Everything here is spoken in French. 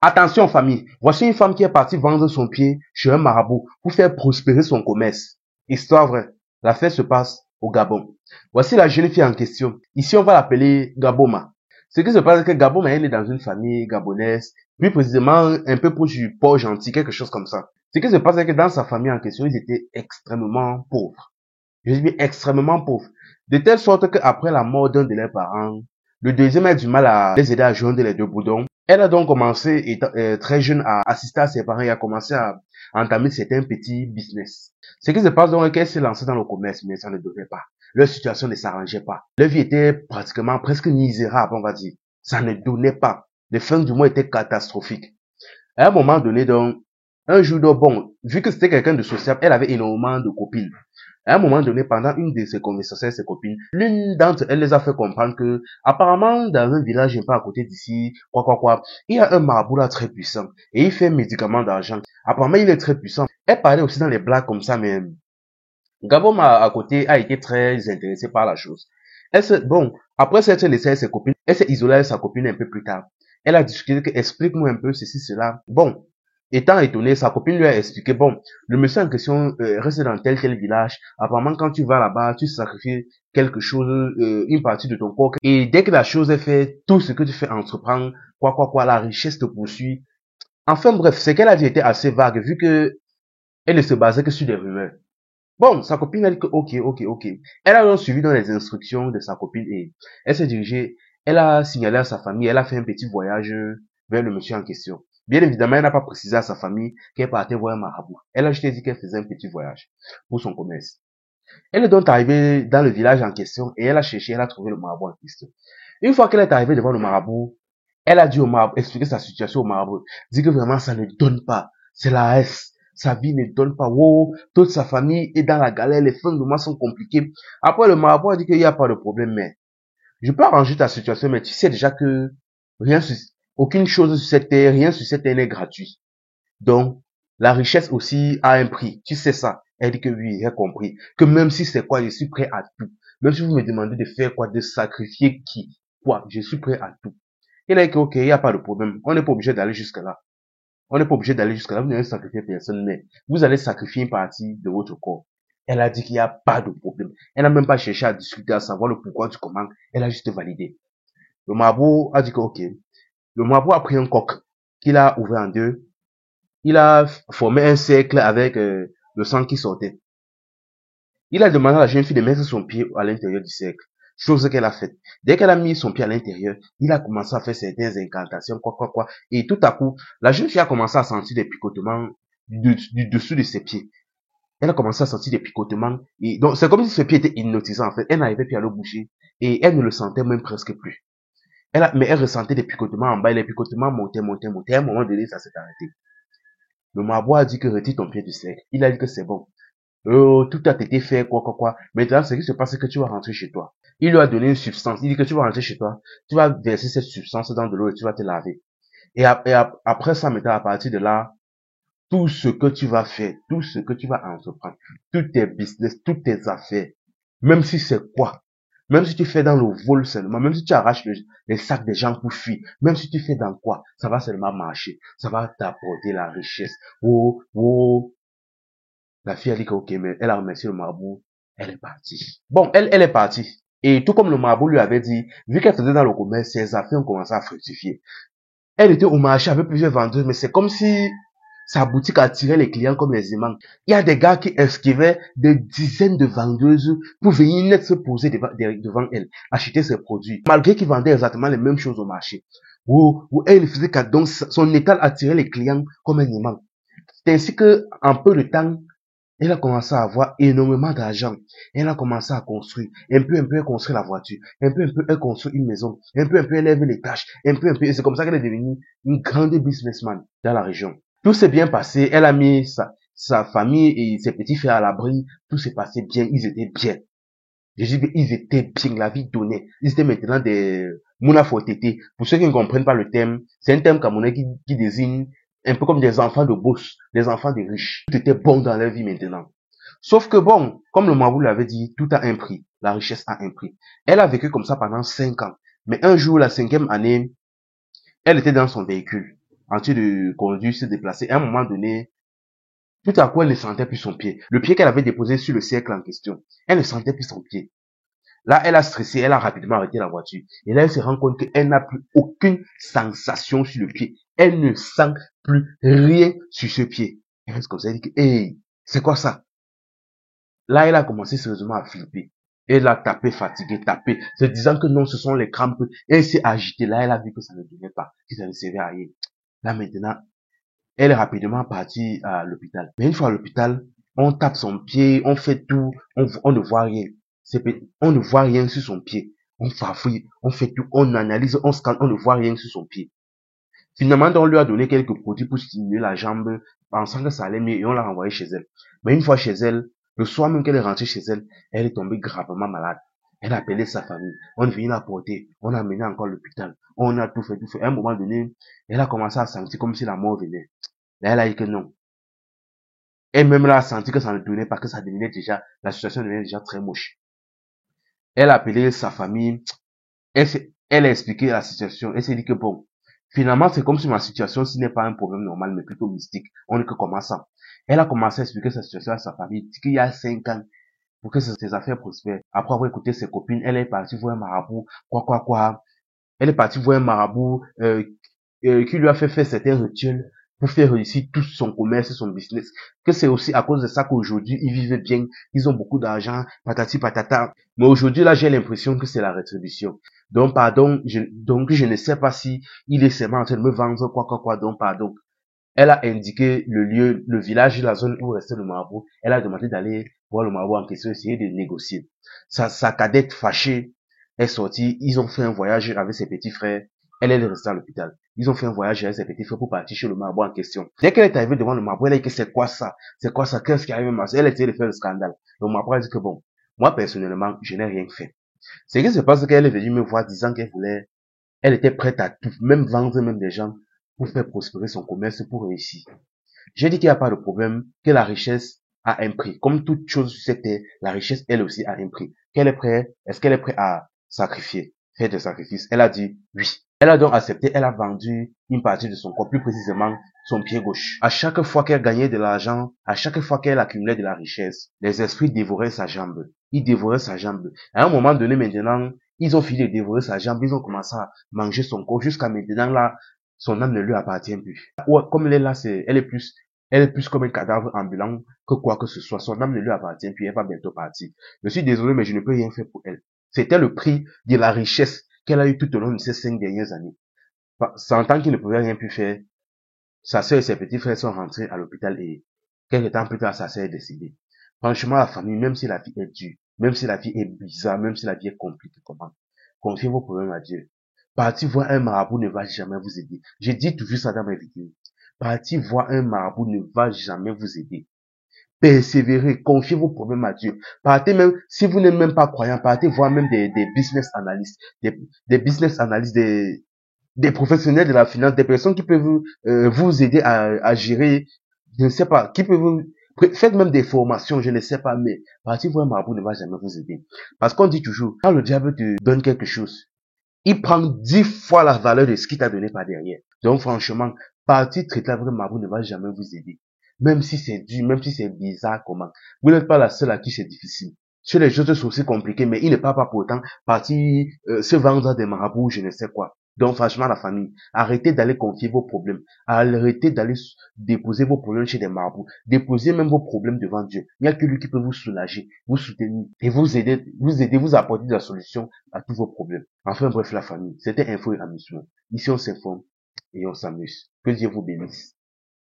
Attention famille, voici une femme qui est partie vendre son pied chez un marabout pour faire prospérer son commerce. Histoire vraie, l'affaire se passe au Gabon. Voici la jeune fille en question. Ici on va l'appeler Gaboma. Ce qui se passe c'est que Gaboma elle est dans une famille gabonaise, plus précisément un peu proche du port gentil, quelque chose comme ça. Ce qui se passe c'est que dans sa famille en question, ils étaient extrêmement pauvres. Je dis extrêmement pauvres. De telle sorte qu'après la mort d'un de leurs parents, le deuxième a du mal à les aider à joindre les deux boudons. Elle a donc commencé, étant très jeune, à assister à ses parents et a commencé à entamer certains petits business. Ce qui se passe donc, c'est qu'elle s'est lancée dans le commerce, mais ça ne donnait pas. Leur situation ne s'arrangeait pas. Leur vie était pratiquement presque misérable, on va dire. Ça ne donnait pas. Les fins du mois étaient catastrophiques. À un moment donné, donc, un jour, donc, bon, vu que c'était quelqu'un de sociable, elle avait énormément de copines. À un moment donné, pendant une de ses conversations avec ses copines, l'une d'entre elles les a fait comprendre que, apparemment, dans un village un peu à côté d'ici, il y a un marabout là très puissant. Et il fait médicaments d'argent. Apparemment, il est très puissant. Elle parlait aussi dans les blagues comme ça, mais Gabon à côté a été très intéressé par la chose. Bon, après s'être laissée avec ses copines, elle s'est isolée avec sa copine un peu plus tard. Elle a discuté que, explique-moi un peu ceci, cela. Bon, étant étonné, sa copine lui a expliqué, bon, le monsieur en question reste dans tel village. Apparemment, quand tu vas là-bas, tu sacrifies quelque chose, une partie de ton corps. Et dès que la chose est faite, tout ce que tu fais entreprendre, la richesse te poursuit. Enfin bref, ce qu'elle a dit était assez vague, vu que elle ne se basait que sur des rumeurs. Bon, sa copine a dit que ok. Elle a donc suivi dans les instructions de sa copine et elle s'est dirigée, elle a signalé à sa famille, elle a fait un petit voyage vers le monsieur en question. Bien évidemment, elle n'a pas précisé à sa famille qu'elle partait voir un marabout. Elle a juste dit qu'elle faisait un petit voyage pour son commerce. Elle est donc arrivée dans le village en question et elle a cherché, elle a trouvé le marabout en question. Une fois qu'elle est arrivée devant le marabout, elle a dit au marabout, expliquer sa situation au marabout, dit que vraiment ça ne donne pas, c'est la S. Sa vie ne donne pas. Wow, toute sa famille est dans la galère, les fins de mois sont compliquées. Après, le marabout a dit qu'il n'y a pas de problème, mais je peux arranger ta situation, mais tu sais déjà que rien sur, aucune chose sur cette terre, rien sur cette terre n'est gratuit. Donc, la richesse aussi a un prix. Tu sais ça. Elle dit que oui, elle a compris. Que même si c'est quoi, je suis prêt à tout. Même si vous me demandez de faire quoi, de sacrifier qui, quoi, je suis prêt à tout. Il a dit que ok, il n'y a pas de problème. On n'est pas obligé d'aller jusque là. On n'est pas obligé d'aller jusqu'à là, vous n'allez sacrifier personne, mais vous allez sacrifier une partie de votre corps. Elle a dit qu'il n'y a pas de problème. Elle n'a même pas cherché à discuter, à savoir le pourquoi du comment. Elle a juste validé. Le marabout a dit que ok. Le marabout a pris un coq qu'il a ouvert en deux. Il a formé un cercle avec le sang qui sortait. Il a demandé à la jeune fille de mettre son pied à l'intérieur du cercle. Chose qu'elle a faite. Dès qu'elle a mis son pied à l'intérieur, il a commencé à faire certaines incantations, Et tout à coup, la jeune fille a commencé à sentir des picotements du dessous de ses pieds. Elle a commencé à sentir des picotements. Et donc, c'est comme si ses pieds étaient hypnotisants, en fait. Elle n'arrivait plus à le bouger. Et elle ne le sentait même presque plus. Mais elle ressentait des picotements en bas. Et les picotements montaient. À un moment donné, ça s'est arrêté. Le marabout a dit que retire ton pied du cercle. Il a dit que c'est bon. Tout a été fait, Maintenant, ce qui se passe, c'est que tu vas rentrer chez toi. Il lui a donné une substance. Il dit que tu vas rentrer chez toi. Tu vas verser cette substance dans de l'eau et tu vas te laver. Après ça, maintenant, à partir de là, tout ce que tu vas faire, tout ce que tu vas entreprendre, tous tes business, toutes tes affaires, même si c'est quoi, même si tu fais dans le vol seulement, même si tu arraches les sacs des gens pour fuir, même si tu fais dans quoi, ça va seulement marcher. Ça va t'apporter la richesse. La fille a dit que ok, mais elle a remercié le marabout, elle est partie. Bon, elle est partie. Et tout comme le marabout lui avait dit, vu qu'elle faisait dans le commerce, ses affaires ont commencé à fructifier. Elle était au marché avec plusieurs vendeuses, mais c'est comme si sa boutique attirait les clients comme les aimants. Il y a des gars qui esquivaient des dizaines de vendeuses pour venir net se poser devant elle, acheter ses produits, malgré qu'ils vendaient exactement les mêmes choses au marché. Où elle faisait qu'à donc son étal attirait les clients comme un aimant. C'est ainsi que, en peu de temps, elle a commencé à avoir énormément d'argent. Elle a commencé à construire. Un peu, elle construit la voiture. Un peu, elle construit une maison. Un peu, elle lève les tâches. Un peu. Et c'est comme ça qu'elle est devenue une grande businessman dans la région. Tout s'est bien passé. Elle a mis sa famille et ses petits frères à l'abri. Tout s'est passé bien. Ils étaient bien. Je dis, ils étaient bien. La vie donnait. Ils étaient maintenant des Mouna Fortété. Pour ceux qui ne comprennent pas le terme, c'est un terme camerounais qui désigne un peu comme des enfants de boss, des enfants de riches. Tout était bon dans leur vie maintenant. Sauf que bon, comme le marabout l'avait dit, tout a un prix. La richesse a un prix. Elle a vécu comme ça pendant 5 ans. Mais un jour, la 5e année, elle était dans son véhicule. en train de conduire, se déplacer. À un moment donné, tout à coup, elle ne sentait plus son pied. Le pied qu'elle avait déposé sur le cercle en question. Elle ne sentait plus son pied. Là, elle a stressé, elle a rapidement arrêté la voiture. Et là, elle se rend compte qu'elle n'a plus aucune sensation sur le pied. Elle ne sent plus rien sur ce pied. Elle reste comme ça, elle dit que, hey, c'est quoi ça? Là, elle a commencé sérieusement à flipper. Elle a tapé, fatiguée, tapé, se disant que non, ce sont les crampes. Et elle s'est agitée. Là, elle a vu que ça ne donnait pas, que ça ne servait à rien. Là, maintenant, elle est rapidement partie à l'hôpital. Mais une fois à l'hôpital, on tape son pied, on fait tout, on ne voit rien. On ne voit rien sur son pied. On farfouille, on fait tout, on analyse, on scanne, on ne voit rien sur son pied. Finalement, on lui a donné quelques produits pour stimuler la jambe, pensant que ça allait mieux et on l'a renvoyée chez elle. Mais une fois chez elle, le soir même qu'elle est rentrée chez elle, elle est tombée gravement malade. Elle a appelé sa famille. On est venu la porter. On a amené encore à l'hôpital. On a tout fait, tout fait. À un moment donné, elle a commencé à sentir comme si la mort venait. Là, elle a dit que non. Elle même là a senti que ça ne donnait pas, que ça devenait déjà, la situation devenait déjà très moche. Elle a appelé sa famille. Elle a expliqué la situation. Elle s'est dit que bon, finalement, c'est comme si ma situation, ce n'est pas un problème normal, mais plutôt mystique. On est que commençant. Elle a commencé à expliquer sa situation à sa famille. Dit qu'il y a 5 ans, pour que ses affaires prospèrent. Après avoir écouté ses copines, elle est partie voir un marabout, quoi. Elle est partie voir un marabout, qui lui a fait faire certains rituels pour faire réussir tout son commerce, son business. Que c'est aussi à cause de ça qu'aujourd'hui, ils vivent bien, ils ont beaucoup d'argent, patati patata. Mais aujourd'hui, là, j'ai l'impression que c'est la rétribution. Donc, pardon, je ne sais pas si il est seulement en train de me vendre quoi, donc, pardon. Elle a indiqué le lieu, le village, la zone où restait le marabout. Elle a demandé d'aller voir le marabout en question, essayer de négocier. Sa cadette fâchée est sortie. Ils ont fait un voyage avec ses petits frères. Elle est restée à l'hôpital. Ils ont fait un voyage avec ses petits frères pour partir chez le marabout en question. Dès qu'elle est arrivée devant le marabout, elle a dit que c'est quoi ça? C'est quoi ça? Qu'est-ce qui arrive à elle a essayé de faire le scandale. Le marabout a dit que bon, moi personnellement, je n'ai rien fait. C'est que c'est parce qu'elle est venue me voir disant qu'elle voulait, elle était prête à tout, même vendre même des gens pour faire prospérer son commerce, pour réussir. J'ai dit qu'il n'y a pas de problème, que la richesse a un prix. Comme toute chose sur cette terre, la richesse, elle aussi, a un prix. Est-ce qu'elle est prête à sacrifier, faire des sacrifices? Elle a dit oui. Elle a donc accepté, elle a vendu une partie de son corps, plus précisément son pied gauche. À chaque fois qu'elle gagnait de l'argent, à chaque fois qu'elle accumulait de la richesse, les esprits dévoraient sa jambe. Ils dévoraient sa jambe. À un moment donné, maintenant, ils ont fini de dévorer sa jambe, ils ont commencé à manger son corps, jusqu'à maintenant, là, son âme ne lui appartient plus. Ouais, comme elle est là, elle est plus comme un cadavre ambulant que quoi que ce soit. Son âme ne lui appartient plus, elle va bientôt partir. Je suis désolé, mais je ne peux rien faire pour elle. C'était le prix de la richesse qu'elle a eu tout au long de ces 5 dernières années. Sentant qu'il ne pouvait rien plus faire, sa sœur et ses petits frères sont rentrés à l'hôpital et quelques temps plus tard, sa sœur est décédée. Franchement, la famille, même si la vie est dure, même si la vie est bizarre, même si la vie est compliquée, comment? Confiez vos problèmes à Dieu. Partir voir un marabout ne va jamais vous aider. J'ai dit toujours ça dans mes vidéos. Partir voir un marabout ne va jamais vous aider. Persévérez, confiez vos problèmes à Dieu. Partez même, si vous n'êtes même pas croyant, partez voir même des business analysts, des business analysts, des professionnels de la finance, des personnes qui peuvent vous aider à gérer, je ne sais pas, qui peuvent vous, faites même des formations, je ne sais pas, mais partir voir un marabout ne va jamais vous aider. Parce qu'on dit toujours, quand le diable te donne quelque chose, il prend 10 fois la valeur de ce qu'il t'a donné par derrière. Donc franchement, partir traiter avec un marabout ne va jamais vous aider. Même si c'est dur, même si c'est bizarre comment. Vous n'êtes pas la seule à qui c'est difficile. Sur les choses sont aussi compliquées, mais il n'est pas pour autant partir se vendre à des marabouts, je ne sais quoi. Donc franchement, la famille, arrêtez d'aller confier vos problèmes. Arrêtez d'aller déposer vos problèmes chez des marabouts. Déposez même vos problèmes devant Dieu. Il n'y a que lui qui peut vous soulager, vous soutenir et vous apporter de la solution à tous vos problèmes. Enfin bref, la famille, c'était info et amusement. Ici, on s'informe et on s'amuse. Que Dieu vous bénisse.